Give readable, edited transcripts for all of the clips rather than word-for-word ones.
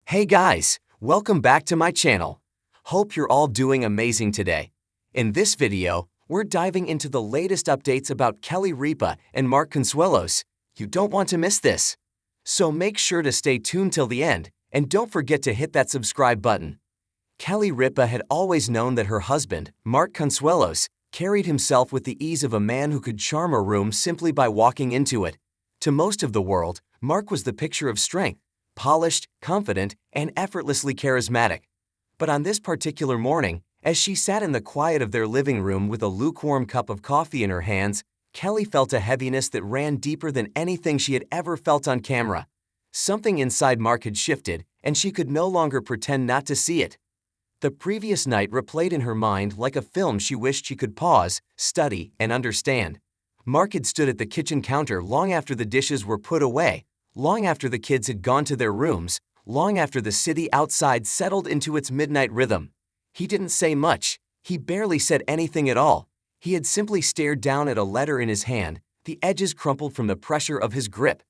Hey guys, welcome back to my channel. Hope you're all doing amazing today. In this video, we're diving into the latest updates about Kelly Ripa and Mark Consuelos. You don't want to miss this. So make sure to stay tuned till the end, and don't forget to hit that subscribe button. Kelly Ripa had always known that her husband, Mark Consuelos, carried himself with the ease of a man who could charm a room simply by walking into it. To most of the world, Mark was the picture of strength, polished, confident, and effortlessly charismatic. But on this particular morning, as she sat in the quiet of their living room with a lukewarm cup of coffee in her hands, Kelly felt a heaviness that ran deeper than anything she had ever felt on camera. Something inside Mark had shifted, and she could no longer pretend not to see it. The previous night replayed in her mind like a film she wished she could pause, study, and understand. Mark had stood at the kitchen counter long after the dishes were put away, long after the kids had gone to their rooms, long after the city outside settled into its midnight rhythm. He didn't say much. He barely said anything at all. He had simply stared down at a letter in his hand, the edges crumpled from the pressure of his grip.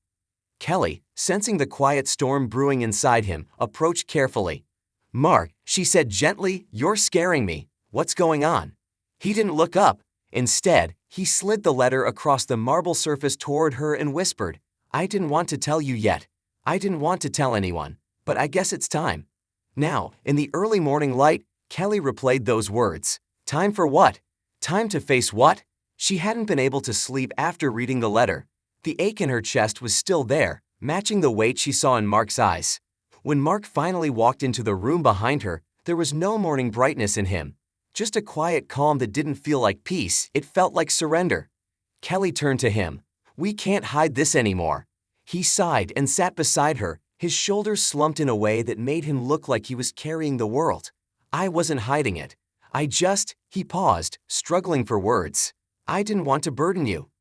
Kelly, sensing the quiet storm brewing inside him, approached carefully. "Mark," she said gently, "you're scaring me. What's going on?" He didn't look up. Instead, he slid the letter across the marble surface toward her and whispered, "I didn't want to tell you yet. I didn't want to tell anyone, but I guess it's time." Now, in the early morning light, Kelly replayed those words. Time for what? Time to face what? She hadn't been able to sleep after reading the letter. The ache in her chest was still there, matching the weight she saw in Mark's eyes. When Mark finally walked into the room behind her, there was no morning brightness in him. Just a quiet calm that didn't feel like peace, it felt like surrender. Kelly turned to him. "We can't hide this anymore." He sighed and sat beside her, his shoulders slumped in a way that made him look like he was carrying the world. "I wasn't hiding it. He paused, struggling for words. "I didn't want to burden you."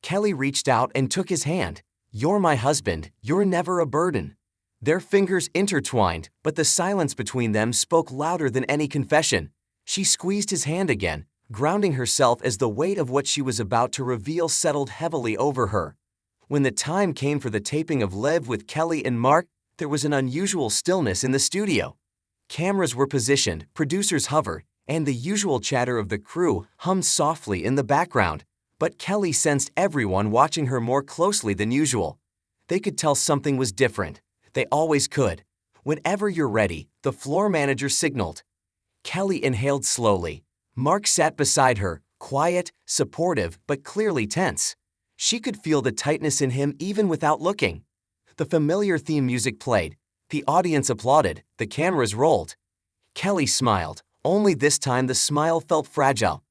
Kelly reached out and took his hand. "You're my husband, you're never a burden." Their fingers intertwined, but the silence between them spoke louder than any confession. She squeezed his hand again, grounding herself as the weight of what she was about to reveal settled heavily over her. When the time came for the taping of Live with Kelly and Mark, there was an unusual stillness in the studio. Cameras were positioned, producers hovered, and the usual chatter of the crew hummed softly in the background. But Kelly sensed everyone watching her more closely than usual. They could tell something was different. They always could. "Whenever you're ready," the floor manager signaled. Kelly inhaled slowly. Mark sat beside her, quiet, supportive, but clearly tense. She could feel the tightness in him even without looking. The familiar theme music played. The audience applauded. The cameras rolled. Kelly smiled, only this time the smile felt fragile.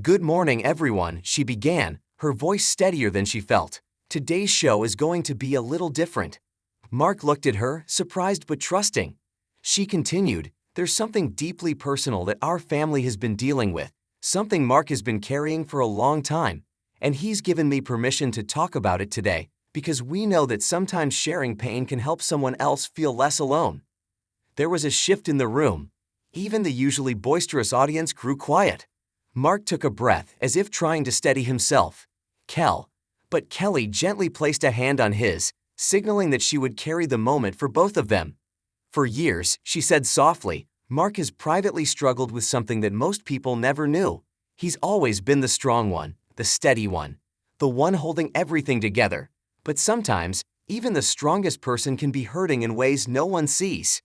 "Good morning, everyone," she began, her voice steadier than she felt. "Today's show is going to be a little different." Mark looked at her, surprised but trusting. She continued, "There's something deeply personal that our family has been dealing with, something Mark has been carrying for a long time, and he's given me permission to talk about it today, because we know that sometimes sharing pain can help someone else feel less alone." There was a shift in the room. Even the usually boisterous audience grew quiet. Mark took a breath, as if trying to steady himself. But Kelly gently placed a hand on his, signaling that she would carry the moment for both of them. "For years," she said softly, "Mark has privately struggled with something that most people never knew. He's always been the strong one, the steady one, the one holding everything together. But sometimes, even the strongest person can be hurting in ways no one sees."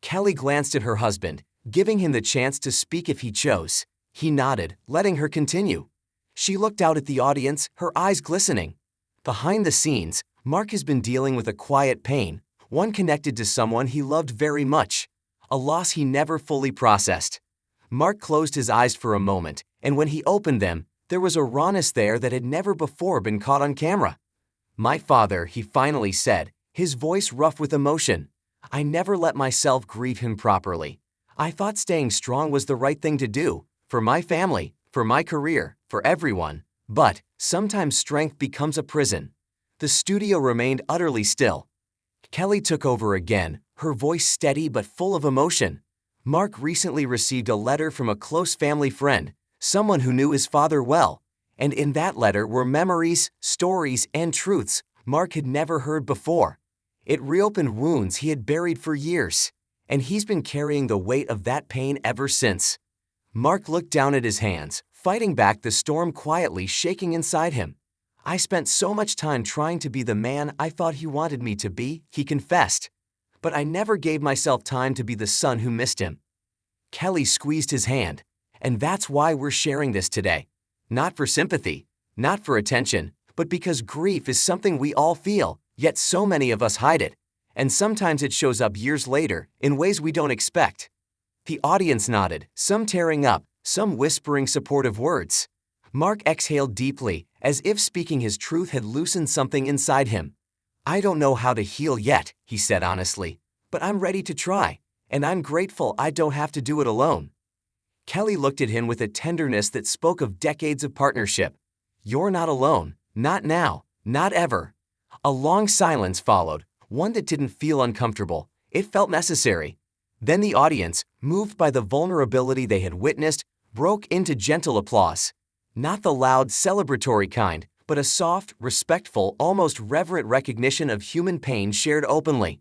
Kelly glanced at her husband, giving him the chance to speak if he chose. He nodded, letting her continue. She looked out at the audience, her eyes glistening. Behind the scenes, Mark has been dealing with a quiet pain, one connected to someone he loved very much, a loss he never fully processed. Mark closed his eyes for a moment, and when he opened them, there was a rawness there that had never before been caught on camera. "My father," he finally said, his voice rough with emotion. "I never let myself grieve him properly. I thought staying strong was the right thing to do, for my family, for my career, for everyone. But sometimes strength becomes a prison." The studio remained utterly still. Kelly took over again, her voice steady but full of emotion. "Mark recently received a letter from a close family friend, someone who knew his father well, and in that letter were memories, stories, and truths Mark had never heard before. It reopened wounds he had buried for years, and he's been carrying the weight of that pain ever since. Mark looked down at his hands, fighting back the storm quietly shaking inside him. I spent so much time trying to be the man I thought he wanted me to be, he confessed. But I never gave myself time to be the son who missed him. Kelly squeezed his hand. And that's why we're sharing this today. Not for sympathy, not for attention, but because grief is something we all feel, yet so many of us hide it. And sometimes it shows up years later, in ways we don't expect. The audience nodded, some tearing up, some whispering supportive words. Mark exhaled deeply, as if speaking his truth had loosened something inside him. I don't know how to heal yet, he said honestly, but I'm ready to try, and I'm grateful I don't have to do it alone. Kelly looked at him with a tenderness that spoke of decades of partnership. You're not alone, not now, not ever. A long silence followed, one that didn't feel uncomfortable. It felt necessary. Then the audience, moved by the vulnerability they had witnessed, broke into gentle applause. Not the loud, celebratory kind, but a soft, respectful, almost reverent recognition of human pain shared openly.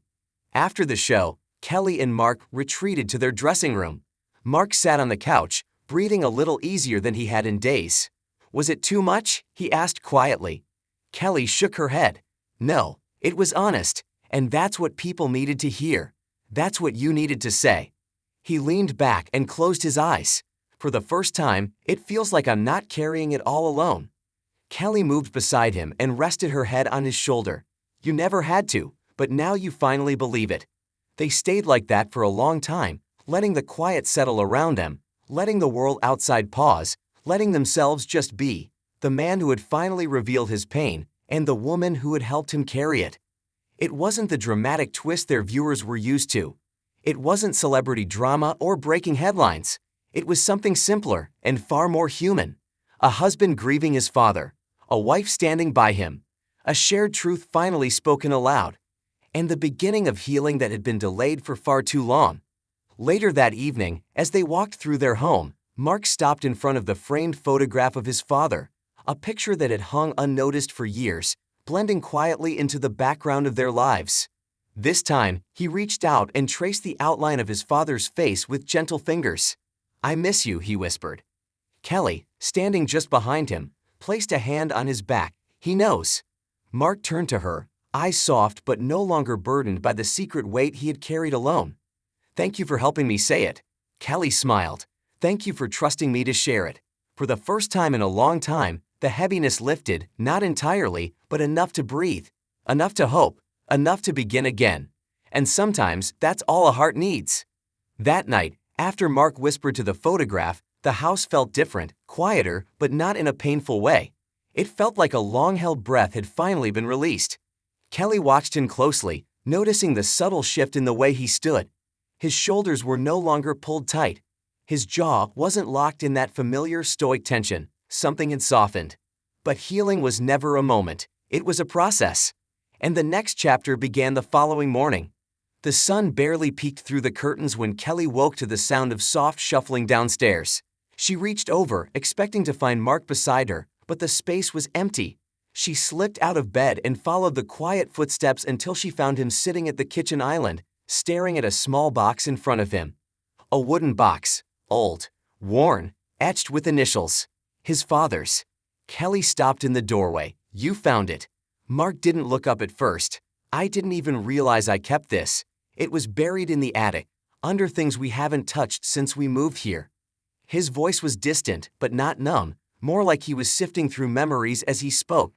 After the show, Kelly and Mark retreated to their dressing room. Mark sat on the couch, breathing a little easier than he had in days. Was it too much? He asked quietly. Kelly shook her head. No, it was honest, and that's what people needed to hear. That's what you needed to say. He leaned back and closed his eyes. For the first time, it feels like I'm not carrying it all alone. Kelly moved beside him and rested her head on his shoulder. You never had to, but now you finally believe it. They stayed like that for a long time, letting the quiet settle around them, letting the world outside pause, letting themselves just be, the man who had finally revealed his pain, and the woman who had helped him carry it. It wasn't the dramatic twist their viewers were used to. It wasn't celebrity drama or breaking headlines. It was something simpler and far more human. A husband grieving his father, a wife standing by him, a shared truth finally spoken aloud, and the beginning of healing that had been delayed for far too long. Later that evening, as they walked through their home, Mark stopped in front of the framed photograph of his father, a picture that had hung unnoticed for years, blending quietly into the background of their lives. This time, he reached out and traced the outline of his father's face with gentle fingers. I miss you, he whispered. Kelly, standing just behind him, placed a hand on his back. He knows. Mark turned to her, eyes soft but no longer burdened by the secret weight he had carried alone. Thank you for helping me say it. Kelly smiled. Thank you for trusting me to share it. For the first time in a long time, the heaviness lifted, not entirely, but enough to breathe, enough to hope, enough to begin again. And sometimes, that's all a heart needs. That night, after Mark whispered to the photograph, the house felt different, quieter, but not in a painful way. It felt like a long-held breath had finally been released. Kelly watched him closely, noticing the subtle shift in the way he stood. His shoulders were no longer pulled tight. His jaw wasn't locked in that familiar stoic tension. Something had softened. But healing was never a moment. It was a process. And the next chapter began the following morning. The sun barely peeked through the curtains when Kelly woke to the sound of soft shuffling downstairs. She reached over, expecting to find Mark beside her, but the space was empty. She slipped out of bed and followed the quiet footsteps until she found him sitting at the kitchen island, staring at a small box in front of him. A wooden box, old, worn, etched with initials. His father's. Kelly stopped in the doorway. You found it. Mark didn't look up at first. I didn't even realize I kept this. It was buried in the attic, under things we haven't touched since we moved here. His voice was distant, but not numb, more like he was sifting through memories as he spoke.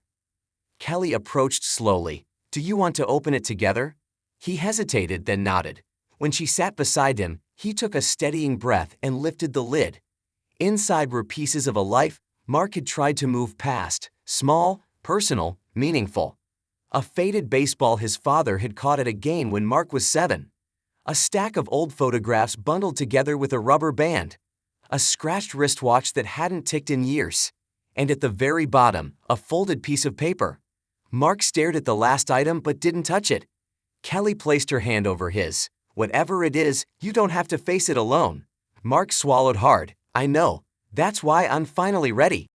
Kelly approached slowly. Do you want to open it together? He hesitated, then nodded. When she sat beside him, he took a steadying breath and lifted the lid. Inside were pieces of a life Mark had tried to move past, small, personal, meaningful. A faded baseball his father had caught at a game when Mark was 7. A stack of old photographs bundled together with a rubber band. A scratched wristwatch that hadn't ticked in years. And at the very bottom, a folded piece of paper. Mark stared at the last item but didn't touch it. Kelly placed her hand over his. Whatever it is, you don't have to face it alone. Mark swallowed hard. I know. That's why I'm finally ready.